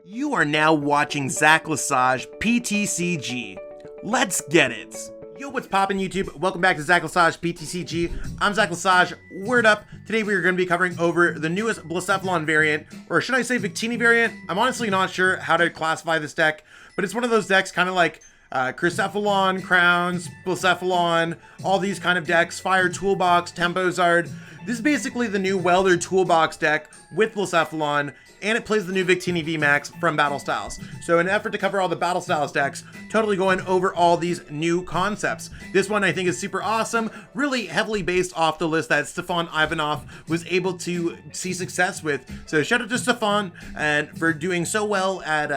You are now watching Zach Lesage PTCG. Let's get it. Yo, what's poppin' YouTube? Welcome back to Zach Lesage PTCG. I'm Zach Lesage. Word up. Today we are going to be covering over the newest Blacephalon variant, or should I say Victini variant? I'm honestly not sure how to classify this deck, but it's one of those decks kind of like Cracephalon, Crowns, Blacephalon, all these kind of decks, Fire Toolbox, Tempozard. This is basically the new Welder Toolbox deck with Blacephalon, and it plays the new Victini VMAX from Battle Styles. So in an effort to cover all the Battle Styles decks, totally going over all these new concepts. This one I think is super awesome, really heavily based off the list that Stefan Ivanov was able to see success with. So shout out to Stefan and for doing so well at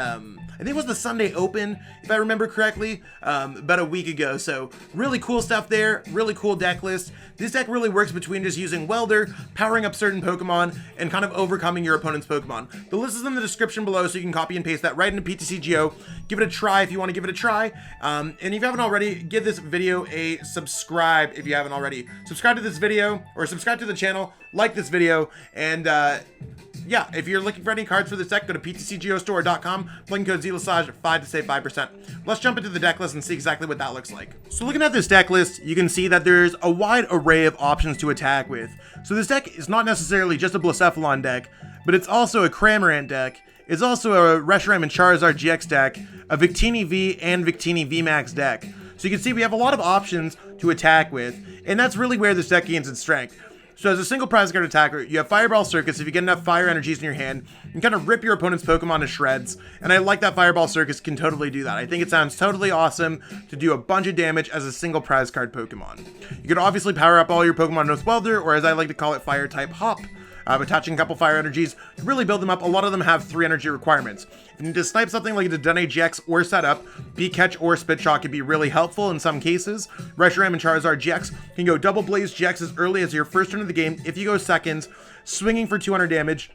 I think it was the Sunday Open, if I remember correctly, about a week ago. So really cool stuff there, really cool deck list. This deck really works between just using Welder, powering up certain Pokemon, and kind of overcoming your opponent's Pokemon. The list is in the description below, so you can copy and paste that right into PTCGO. Give it a try if you want to give it a try. And if you haven't already, give this video a subscribe if you haven't already. Subscribe to this video, or subscribe to the channel, like this video, and yeah, if you're looking for any cards for this deck, go to PTCGOstore.com, plug in code ZLesage5 to save 5%. Let's jump into the deck list and see exactly what that looks like. So looking at this deck list, you can see that there's a wide array of options to attack with. So this deck is not necessarily just a Blacephalon deck, but it's also a Cramorant deck. It's also a Reshiram and Charizard-GX deck, a Victini V and Victini VMAX deck. So you can see we have a lot of options to attack with, and that's really where this deck gains its strength. So as a single prize card attacker, you have Fireball Circus. If you get enough fire energies in your hand, you can kind of rip your opponent's Pokemon to shreds. And I like that Fireball Circus can totally do that. I think it sounds totally awesome to do a bunch of damage as a single prize card Pokemon. You can obviously power up all your Pokemon with Welder, or as I like to call it, Fire type Hop. Attaching a couple fire energies to really build them up. A lot of them have 3 energy requirements. If you need to snipe something like the Galarian or setup, B-Catch or Spit Shot could be really helpful in some cases. Reshiram and Charizard-GX can go double Blaze GX as early as your first turn of the game if you go seconds, swinging for 200 damage.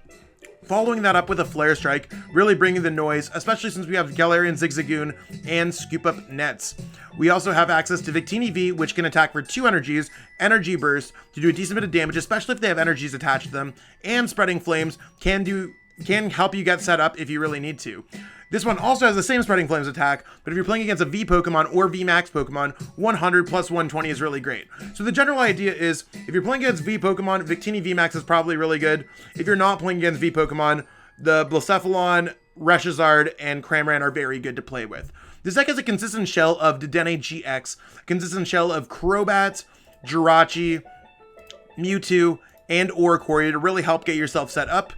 Following that up with a Flare Strike, really bringing the noise, especially since we have Galarian Zigzagoon and Scoop Up Nets. We also have access to Victini V, which can attack for 2 energies, Energy Burst, to do a decent bit of damage, especially if they have energies attached to them, and Spreading Flames can help you get set up if you really need to. This one also has the same Spreading Flames attack, but if you're playing against a V Pokemon or VMAX Pokemon, 100 plus 120 is really great. So the general idea is, if you're playing against V Pokemon, Victini VMAX is probably really good. If you're not playing against V Pokemon, the Blacephalon, Reshiram, and Cramorant are very good to play with. This deck has a consistent shell of Galarian-GX, a consistent shell of Crobat, Jirachi, Mewtwo, and Oricorio to really help get yourself set up,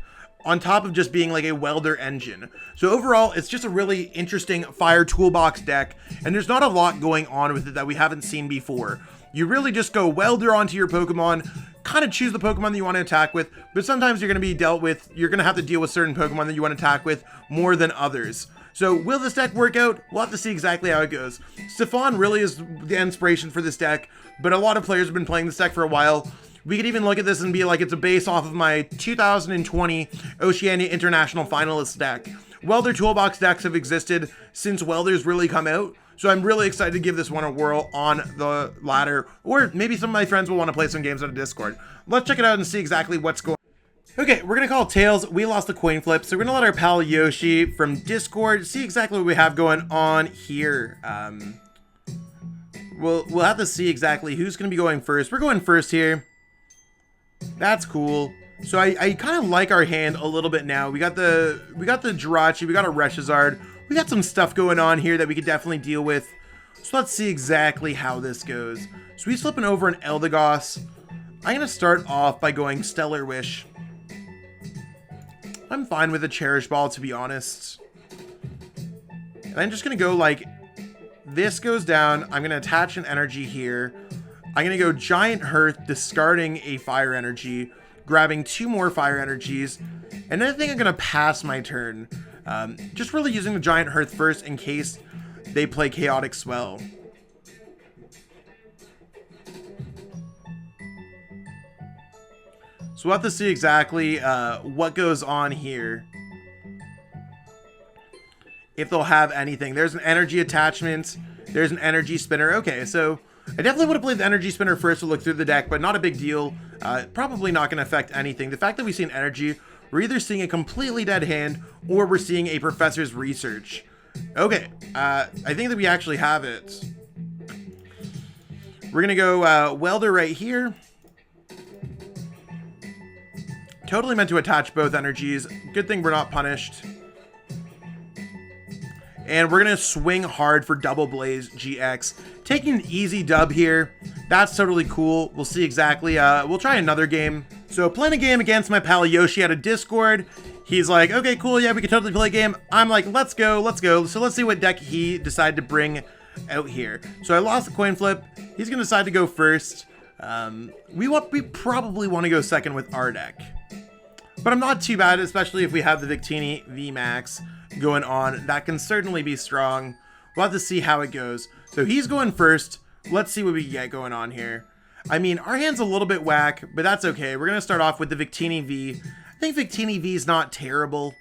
on top of just being like a Welder engine. So overall, it's just a really interesting Fire Toolbox deck, and there's not a lot going on with it that we haven't seen before. You really just go Welder onto your Pokemon, kind of choose the Pokemon that you want to attack with, but sometimes you're going to be you're going to have to deal with certain Pokemon that you want to attack with more than others. So will this deck work out? We'll have to see exactly how it goes. Stefan really is the inspiration for this deck, but a lot of players have been playing this deck for a while. We could even look at this and be like, it's a base off of my 2020 Oceania International Finalist deck. Welder Toolbox decks have existed since Welder's really come out, so I'm really excited to give this one a whirl on the ladder, or maybe some of my friends will want to play some games on Discord. Let's check it out and see exactly what's going on. Okay, we're going to call tails. We lost the coin flip, so we're going to let our pal Yoshi from Discord see exactly what we have going on here. We'll have to see exactly who's going to be going first. We're going first here. That's cool. So I kind of like our hand a little bit now. We got the Jirachi, we got a Reshiram. We got some stuff going on here that we could definitely deal with. So let's see exactly how this goes. So he's flipping over an Eldegoss. I'm going to start off by going Stellar Wish. I'm fine with a Cherish Ball, to be honest. And I'm just going to go like, this goes down. I'm going to attach an energy here. I'm going to go Giant Hearth, discarding a fire energy, grabbing 2 more fire energies, and then I think I'm going to pass my turn. Just really using the Giant Hearth first in case they play Chaotic Swell. So we'll have to see exactly what goes on here. If they'll have anything. There's an energy attachment. There's an energy spinner. Okay, so I definitely would have played the energy spinner first to look through the deck, but not a big deal. Probably not going to affect anything. The fact that we see an energy We're either seeing a completely dead hand or we're seeing a professor's research. Okay, I think that we actually have it. We're gonna go Welder right here. Totally meant to attach both energies. Good thing we're not punished. And we're gonna swing hard for double Blaze GX. Taking an easy dub here. That's totally cool. We'll see exactly. We'll try another game. So playing a game against my pal Yoshi out of Discord. He's like, okay, cool, yeah, we can totally play a game. I'm like, let's go, let's go. So let's see what deck he decided to bring out here. So I lost the coin flip. He's gonna decide to go first. We probably want to go second with our deck. But I'm not too bad, especially if we have the Victini VMAX going on. That can certainly be strong. We'll have to see how it goes. So he's going first. Let's see what we get going on here. I mean, our hand's a little bit whack, but that's okay. We're going to start off with the Victini V. I think Victini V is not terrible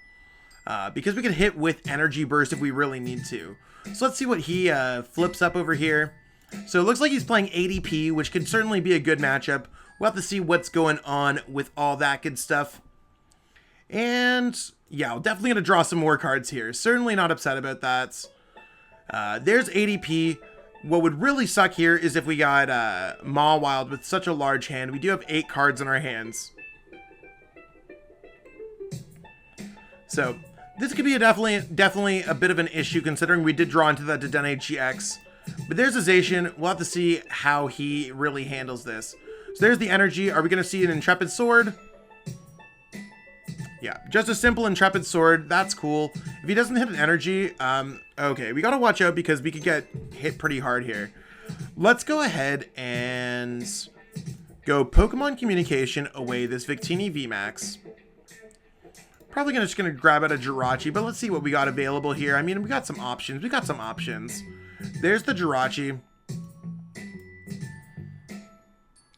because we can hit with Energy Burst if we really need to. So let's see what he flips up over here. So it looks like he's playing ADP, which could certainly be a good matchup. We'll have to see what's going on with all that good stuff. And yeah, we're definitely going to draw some more cards here. Certainly not upset about that. There's ADP. What would really suck here is if we got Mawile with such a large hand. We do have 8 cards in our hands. So this could be definitely a bit of an issue considering we did draw into that Dedenne GX. But there's a Zacian. We'll have to see how he really handles this. So there's the energy. Are we going to see an Intrepid Sword? Yeah, just a simple Intrepid Sword. That's cool. If he doesn't hit an energy, okay, we got to watch out because we could get hit pretty hard here. Let's go ahead and go Pokemon Communication away this Victini VMAX. Probably just gonna grab out a Jirachi, but let's see what we got available here. I mean, we got some options. There's the Jirachi.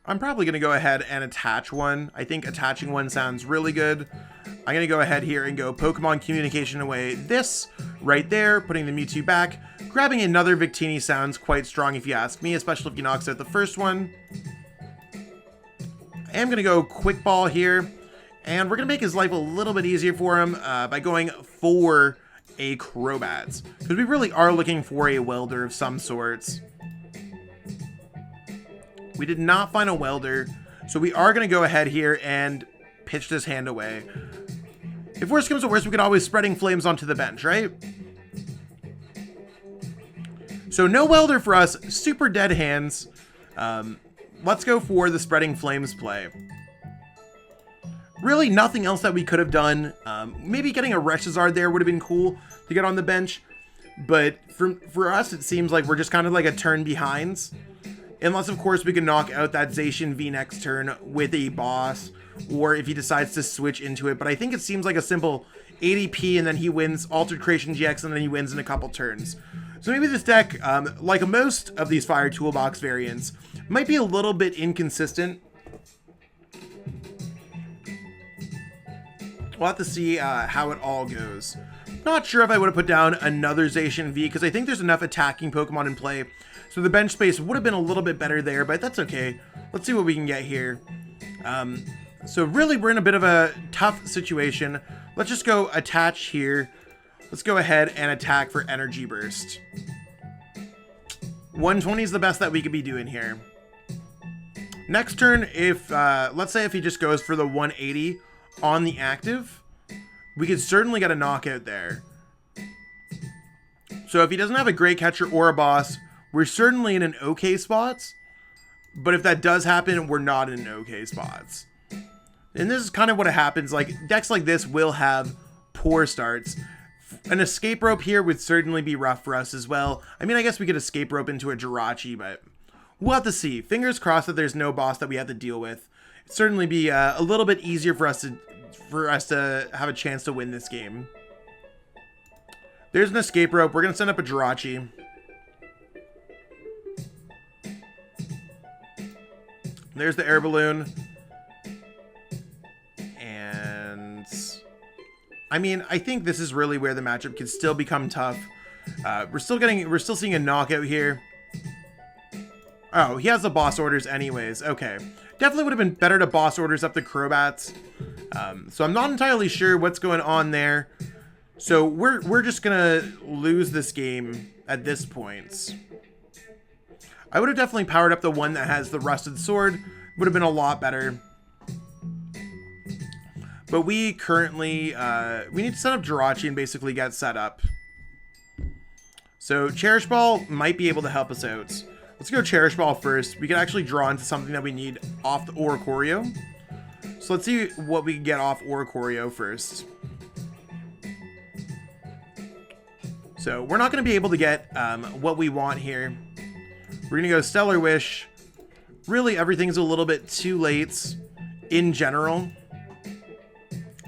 I'm probably gonna go ahead and attach one. I think attaching one sounds really good. I'm gonna go ahead here and go Pokemon Communication away this right there, putting the Mewtwo back. Grabbing another Victini sounds quite strong if you ask me, especially if he knocks out the first one. I am gonna go Quick Ball here. And we're going to make his life a little bit easier for him by going for a Crobat. Because we really are looking for a Welder of some sorts. We did not find a Welder. So we are going to go ahead here and pitch this hand away. If worse comes to worse, we could always Spreading Flames onto the bench, right? So no Welder for us. Super dead hands. Let's go for the Spreading Flames play. Really nothing else that we could have done. Maybe getting a Reshiram there would have been cool to get on the bench. But for us, it seems like we're just kind of like a turn behind. Unless, of course, we can knock out that Zacian V next turn with a boss. Or if he decides to switch into it. But I think it seems like a simple ADP and then he wins Altered Creation GX and then he wins in a couple turns. So maybe this deck, like most of these Fire Toolbox variants, might be a little bit inconsistent. We'll have to see how it all goes. Not sure if I would have put down another Zacian V because I think there's enough attacking Pokemon in play. So the bench space would have been a little bit better there, but that's okay. Let's see what we can get here. So really we're in a bit of a tough situation. Let's just go attach here. Let's go ahead and attack for Energy Burst. 120 is the best that we could be doing here. Next turn, if let's say if he just goes for the 180 on the active, we could certainly get a knockout there. So if he doesn't have a great catcher or a boss, we're certainly in an okay spot. But if that does happen, we're not in an okay spots. And this is kind of what happens. Like decks like this will have poor starts. An escape rope here would certainly be rough for us as well. I mean, I guess we could escape rope into a Jirachi, but we'll have to see. Fingers crossed that there's no boss that we have to deal with. It'd certainly be a little bit easier for us to have a chance to win this game. There's an escape rope. We're gonna send up a Jirachi. There's the air balloon. And I mean, I think this is really where the matchup can still become tough. We're still seeing a knockout here. Oh, he has the boss orders anyways. Okay. Definitely would have been better to boss orders up the Crobats. So I'm not entirely sure what's going on there. So we're just gonna lose this game at this point. I would have definitely powered up the one that has the rusted sword. Would have been a lot better. But we currently, we need to set up Jirachi and basically get set up. So Cherish Ball might be able to help us out. Let's go Cherish Ball first. We can actually draw into something that we need off the Oricorio. So let's see what we can get off Oricorio first. So we're not going to be able to get what we want here. We're going to go Stellar Wish. Really, everything's a little bit too late in general.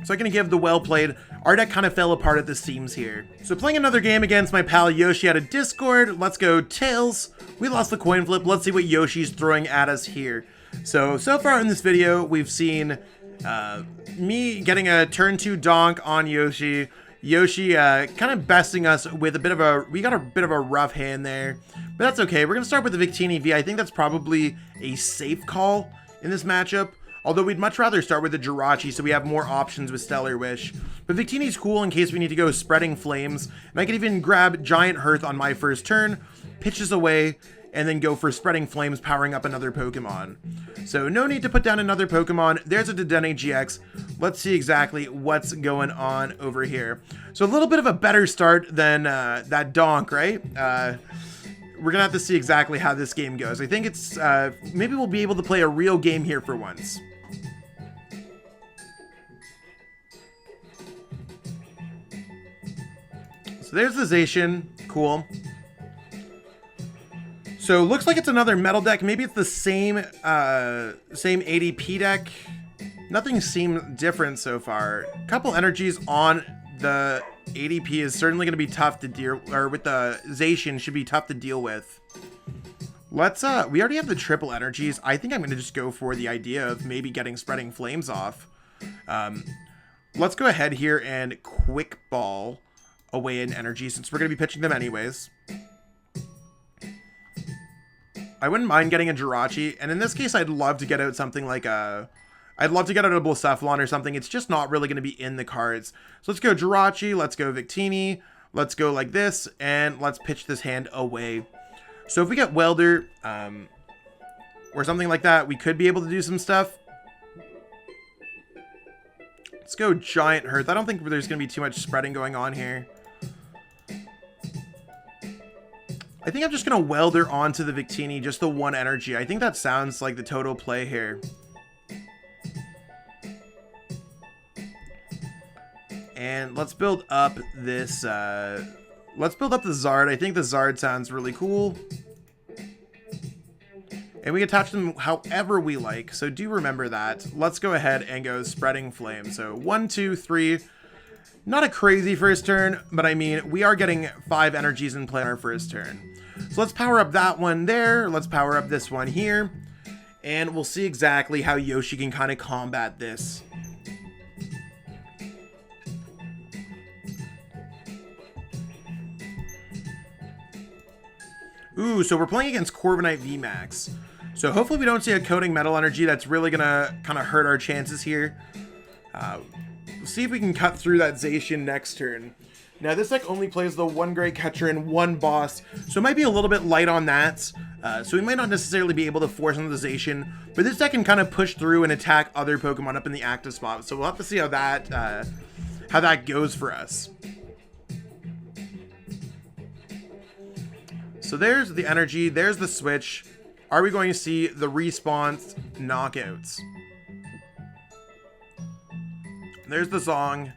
So I'm going to give the well played. Our deck kind of fell apart at the seams here. So playing another game against my pal Yoshi out of Discord. Let's go Tails. We lost the coin flip. Let's see what Yoshi's throwing at us here. So far in this video, we've seen me getting a turn 2 donk on Yoshi. Yoshi kind of besting us with a bit of a... We got a bit of a rough hand there. But that's okay. We're going to start with the Victini V. I think that's probably a safe call in this matchup. Although we'd much rather start with the Jirachi so we have more options with Stellar Wish. But Victini's cool in case we need to go Spreading Flames. And I can even grab Giant Hearth on my first turn, pitches away, and then go for Spreading Flames, powering up another Pokemon. So no need to put down another Pokemon. There's a Dedenne GX. Let's see exactly what's going on over here. So a little bit of a better start than that donk, right? We're gonna have to see exactly how this game goes. I think it's, maybe we'll be able to play a real game here for once. So there's the Zacian. Cool. So looks like it's another metal deck. Maybe it's the same same ADP deck. Nothing seemed different so far. Couple energies on the ADP is certainly going to be tough to deal, or with the Zacian should be tough to deal with. Let's we already have the triple energies. I think I'm going to just go for the idea of maybe getting Spreading Flames off. Let's go ahead here and Quick Ball away in energy since we're going to be pitching them anyways. I wouldn't mind getting a Jirachi, and in this case I'd love to get out something like a... I'd love to get out a Blacephalon or something. It's just not really going to be in the cards. So let's go Jirachi, let's go Victini, let's go like this, and let's pitch this hand away. So if we get Welder, or something like that, we could be able to do some stuff. Let's go Giant Hearth. I don't think there's going to be too much spreading going on here. I think I'm just going to Welder onto the Victini, just the one energy. I think that sounds like the total play here. And let's build up this, let's build up the Zard. I think the Zard sounds really cool. And we attach them however we like, so do remember that. Let's go ahead and go Spreading Flame. So 1, 2, 3. Not a crazy first turn, but I mean, we are getting 5 energies in play on our first turn. So let's power up that one there. Let's power up this one here. And we'll see exactly how Yoshi can kind of combat this. Ooh, so we're playing against Corviknight VMAX. So hopefully we don't see a Coating Metal Energy that's really going to kind of hurt our chances here. We'll see if we can cut through that Zacian next turn. Now this deck only plays the 1 Great Catcher and 1 Boss, so it might be a little bit light on that. So we might not necessarily be able to force on the Zacian, but this deck can kind of push through and attack other Pokemon up in the active spot. So we'll have to see how that goes for us. So there's the energy, there's the switch. Are we going to see the response knockouts? There's the Zong.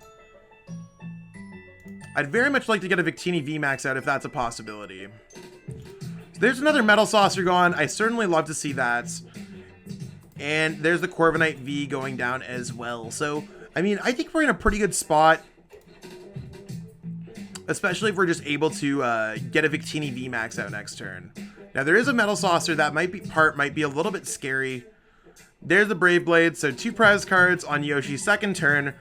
I'd very much like to get a Victini VMAX out if that's a possibility. So there's another Metal Saucer gone. I certainly love to see that. And there's the Corviknight V going down as well. So, I mean, I think we're in a pretty good spot. Especially if we're just able to get a Victini VMAX out next turn. Now there is a Metal Saucer that might be a little bit scary. There's the Brave Blade, so 2 prize cards on Yoshi's second turn,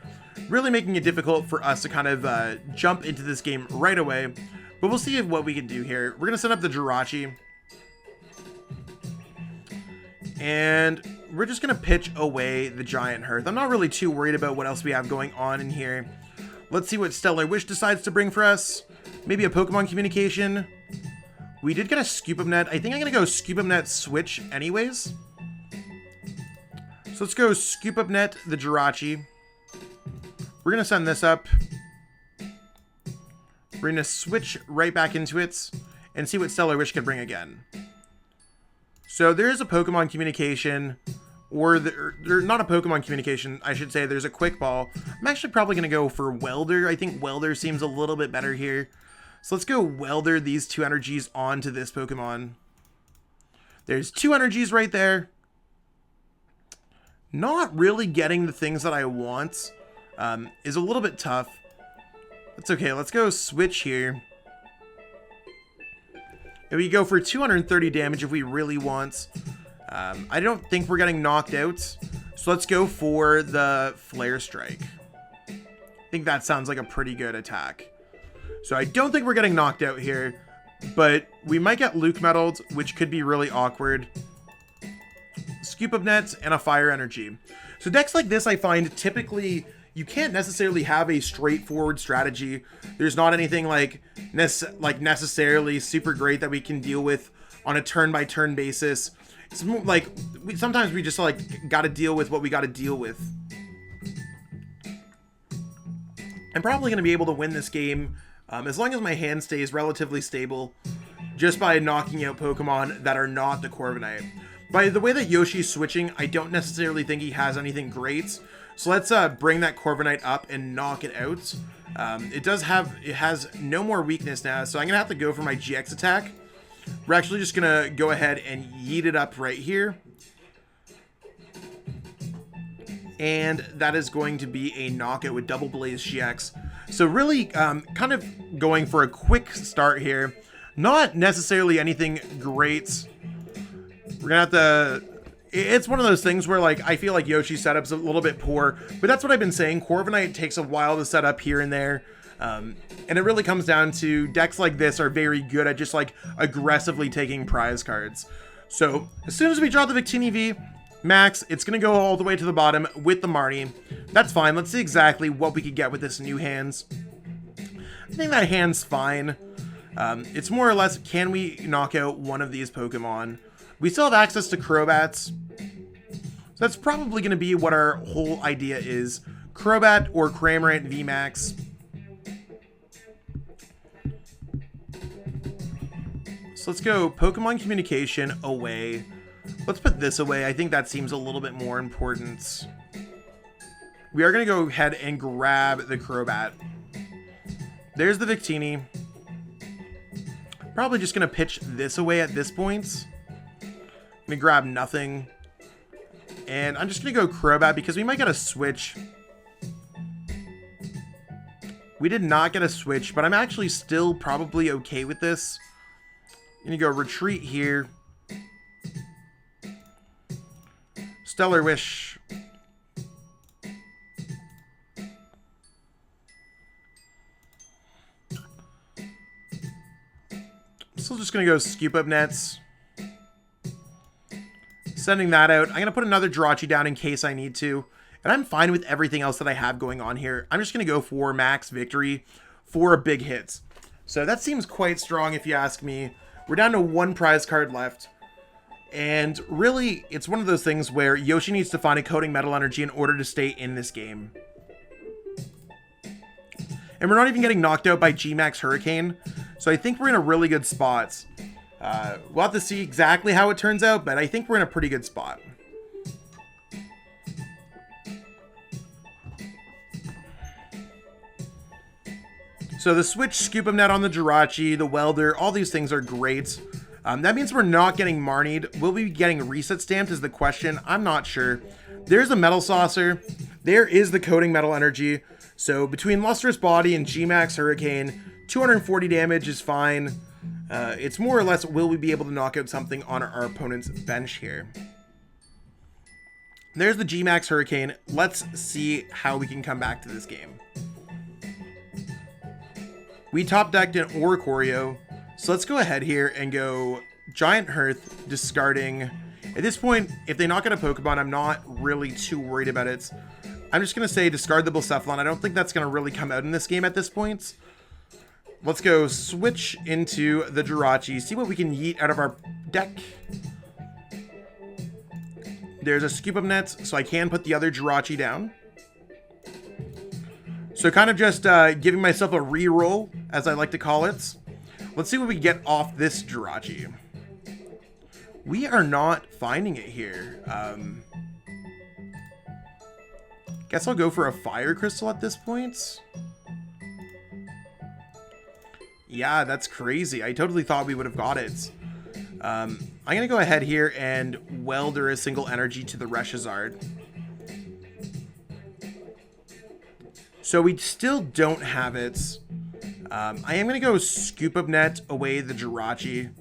really making it difficult for us to kind of jump into this game right away. But we'll see what we can do here. We're gonna set up the Jirachi. And we're just going to pitch away the Giant Hearth. I'm not really too worried about what else we have going on in here. Let's see what Stellar Wish decides to bring for us. Maybe a Pokemon Communication. We did get a Scoop Up Net. I think I'm going to go Scoop Up Net Switch anyways. So let's go Scoop Up Net the Jirachi. We're going to send this up. We're going to switch right back into it and see what Stellar Wish can bring again. So there is a Pokemon Communication, or not a Pokemon Communication, I should say. There's a Quick Ball. I'm actually probably going to go for Welder. I think Welder seems a little bit better here. So let's go Welder these 2 energies onto this Pokemon. There's 2 energies right there. Not really getting the things that I want is a little bit tough. That's okay. Let's go switch here. And we go for 230 damage if we really want. I don't think we're getting knocked out. So let's go for the Flare Strike. I think that sounds like a pretty good attack. So I don't think we're getting knocked out here. But we might get Luke Meddled, which could be really awkward. Scoop Up Nets and a Fire Energy. So decks like this, I find typically you can't necessarily have a straightforward strategy. There's not anything like necessarily super great that we can deal with on a turn-by-turn basis. It's more like sometimes we just got to deal with what we got to deal with. I'm probably going to be able to win this game as long as my hand stays relatively stable, just by knocking out Pokemon that are not the Corviknight. By the way that Yoshi's switching, I don't necessarily think he has anything great. So let's bring that Corviknight up and knock it out. It has no more weakness now, so I'm going to have to go for my GX attack. We're actually just going to go ahead and yeet it up right here. And that is going to be a knockout with Double Blaze GX. So really kind of going for a quick start here. Not necessarily anything great. We're going to have to... It's one of those things where, I feel like Yoshi's setup's a little bit poor, but that's what I've been saying. Corviknight takes a while to set up here and there, and it really comes down to decks like this are very good at just, aggressively taking prize cards. So, as soon as we draw the Victini V, Max, it's going to go all the way to the bottom with the Marnie. That's fine. Let's see exactly what we could get with this new hands. I think that hand's fine. It's more or less, can we knock out one of these Pokemon? We still have access to Crobats. So that's probably going to be what our whole idea is. Crobat or Cramorant VMAX. So let's go Pokemon Communication away. Let's put this away. I think that seems a little bit more important. We are going to go ahead and grab the Crobat. There's the Victini. Probably just going to pitch this away at this point. I'm going to grab nothing. And I'm just going to go Crobat because we might get a switch. We did not get a switch, but I'm actually still probably okay with this. I'm going to go retreat here. Stellar Wish. Still just going to go Scoop Up Nets. Sending that out. I'm going to put another Jirachi down in case I need to. And I'm fine with everything else that I have going on here. I'm just going to go for max victory for big hits. So that seems quite strong if you ask me. We're down to 1 prize card left. And really, it's one of those things where Yoshi needs to find a Coating Metal Energy in order to stay in this game. And we're not even getting knocked out by G-Max Hurricane. So I think we're in a really good spot. We'll have to see exactly how it turns out, but I think we're in a pretty good spot. So the switch, Scoop 'em Net on the Jirachi, the Welder, all these things are great. That means we're not getting Marnied. Will we be getting Reset Stamped is the question. I'm not sure. There's a Metal Saucer. There is the Coating Metal Energy. So between Lustrous Body and G-Max Hurricane, 240 damage is fine. It's more or less, will we be able to knock out something on our opponent's bench here? There's the G-Max Hurricane. Let's see how we can come back to this game. We top decked an Oricorio, so let's go ahead here and go Giant Hearth, discarding At this point, if they knock out a Pokemon, I'm not really too worried about it. I'm just going to say discard the Blacephalon. I don't think that's going to really come out in this game at this point. Let's go switch into the Jirachi, see what we can yeet out of our deck. There's a Scoop Up Net, so I can put the other Jirachi down. So kind of just giving myself a re-roll, as I like to call it. Let's see what we get off this Jirachi. We are not finding it here. Guess I'll go for a Fire Crystal at this point. Yeah, that's crazy. I totally thought we would have got it. I'm going to go ahead here and Welder a single energy to the Reshiram. So we still don't have it. I am going to go Scoop Up Net away the Jirachi.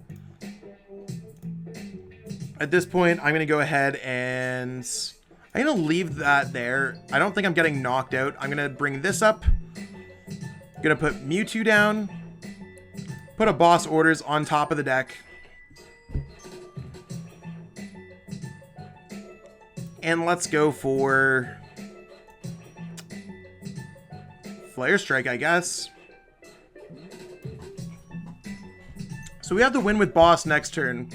At this point, I'm going to go ahead and I'm going to leave that there. I don't think I'm getting knocked out. I'm going to bring this up. I'm going to put Mewtwo down. Put a Boss Orders on top of the deck. And let's go for Flare Strike, I guess. So we have the win with Boss next turn.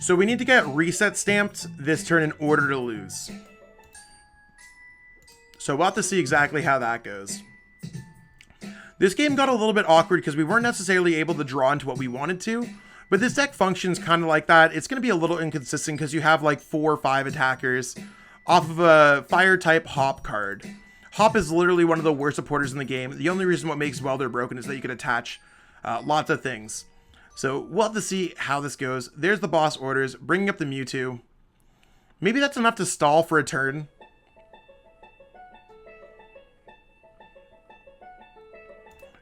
So we need to get Reset stamped this turn in order to lose. So we'll have to see exactly how that goes. This game got a little bit awkward because we weren't necessarily able to draw into what we wanted to. But this deck functions kind of like that. It's going to be a little inconsistent because you have like 4 or 5 attackers off of a Fire type Hop card. Hop is literally one of the worst supporters in the game. The only reason what makes Welder broken is that you can attach lots of things. So we'll have to see how this goes. There's the Boss Orders, bringing up the Mewtwo. Maybe that's enough to stall for a turn.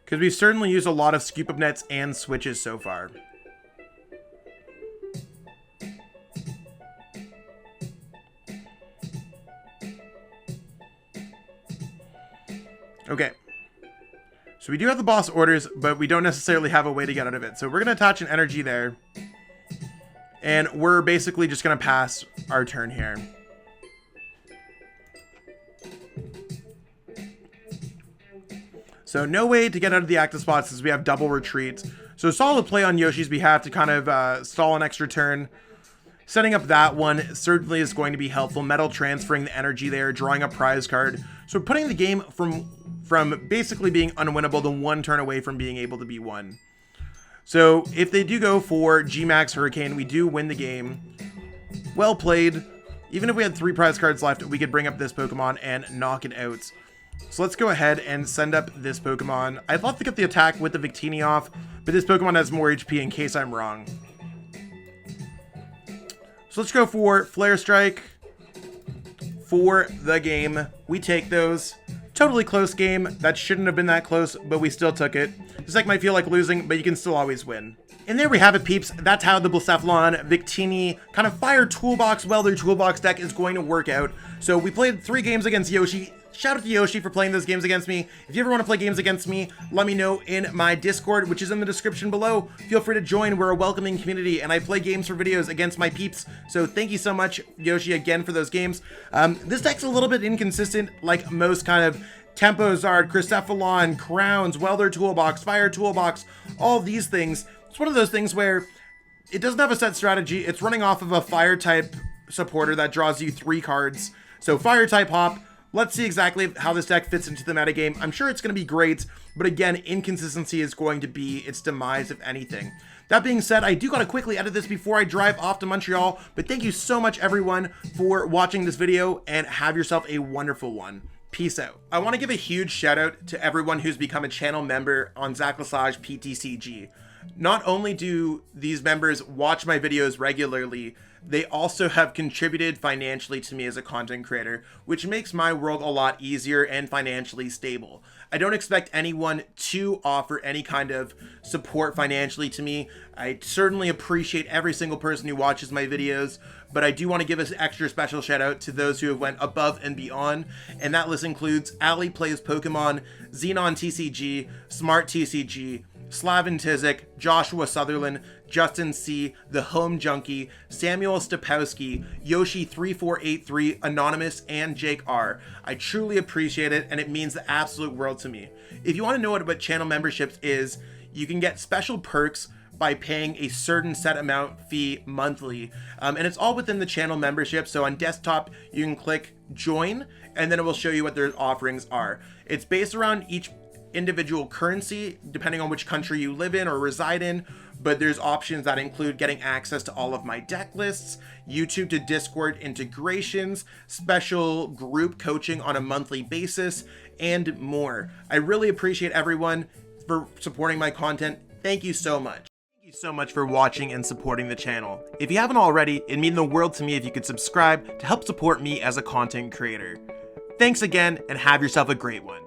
Because we've certainly used a lot of Scoop Up Nets and switches so far. Okay. So we do have the Boss Orders, but we don't necessarily have a way to get out of it. So we're going to attach an energy there. And we're basically just going to pass our turn here. So no way to get out of the active spot since we have double retreat. So solid play on Yoshi's behalf to kind of stall an extra turn. Setting up that one certainly is going to be helpful. Metal transferring the energy there, drawing a prize card. So we're putting the game from basically being unwinnable to 1 turn away from being able to be won. So if they do go for G-Max Hurricane, we do win the game. Well played. Even if we had 3 prize cards left, we could bring up this Pokemon and knock it out. So let's go ahead and send up this Pokemon. I'd love to get the attack with the Victini off, but this Pokemon has more HP in case I'm wrong. So let's go for Flare Strike for the game. We take those. Totally close game. That shouldn't have been that close, but we still took it. This deck might feel like losing, but you can still always win. And there we have it, peeps. That's how the Blacephalon Victini kind of Fire Toolbox, Welder Toolbox deck is going to work out. So we played 3 games against Yoshi. Shout out to Yoshi for playing those games against me. If you ever want to play games against me, let me know in my Discord, which is in the description below. Feel free to join. We're a welcoming community, and I play games for videos against my peeps. So thank you so much, Yoshi, again for those games. This deck's a little bit inconsistent, like most kind of Tempo-Zard, Crescephalon, Crowns, Welder Toolbox, Fire Toolbox, all these things. It's one of those things where it doesn't have a set strategy. It's running off of a Fire type supporter that draws you 3 cards. So Fire type Hop. Let's see exactly how this deck fits into the metagame. I'm sure it's going to be great, but again, inconsistency is going to be its demise, if anything. That being said, I do got to quickly edit this before I drive off to Montreal, but thank you so much, everyone, for watching this video, and have yourself a wonderful one. Peace out. I want to give a huge shout out to everyone who's become a channel member on Zaclesage PTCG. Not only do these members watch my videos regularly, they also have contributed financially to me as a content creator, which makes my world a lot easier and financially stable. I don't expect anyone to offer any kind of support financially to me. I certainly appreciate every single person who watches my videos, but I do want to give an extra special shout out to those who have went above and beyond, and that list includes Ali Plays Pokemon, Xenon TCG, Smart TCG, Slavin Tizik, Joshua Sutherland, Justin C, The Home Junkie, Samuel Stapowski, Yoshi3483, Anonymous, and Jake R. I truly appreciate it, and it means the absolute world to me. If you want to know what channel memberships is, you can get special perks by paying a certain set amount fee monthly, and it's all within the channel membership. So on desktop you can click join, and then it will show you what their offerings are. It's based around each individual currency depending on which country you live in or reside in, but there's options that include getting access to all of my deck lists, YouTube to Discord integrations, special group coaching on a monthly basis, and more. I really appreciate everyone for supporting my content. Thank you so much. Thank you so much for watching and supporting the channel. If you haven't already, it'd mean the world to me if you could subscribe to help support me as a content creator. Thanks again, and have yourself a great one.